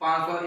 500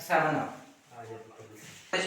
7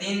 3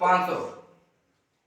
500.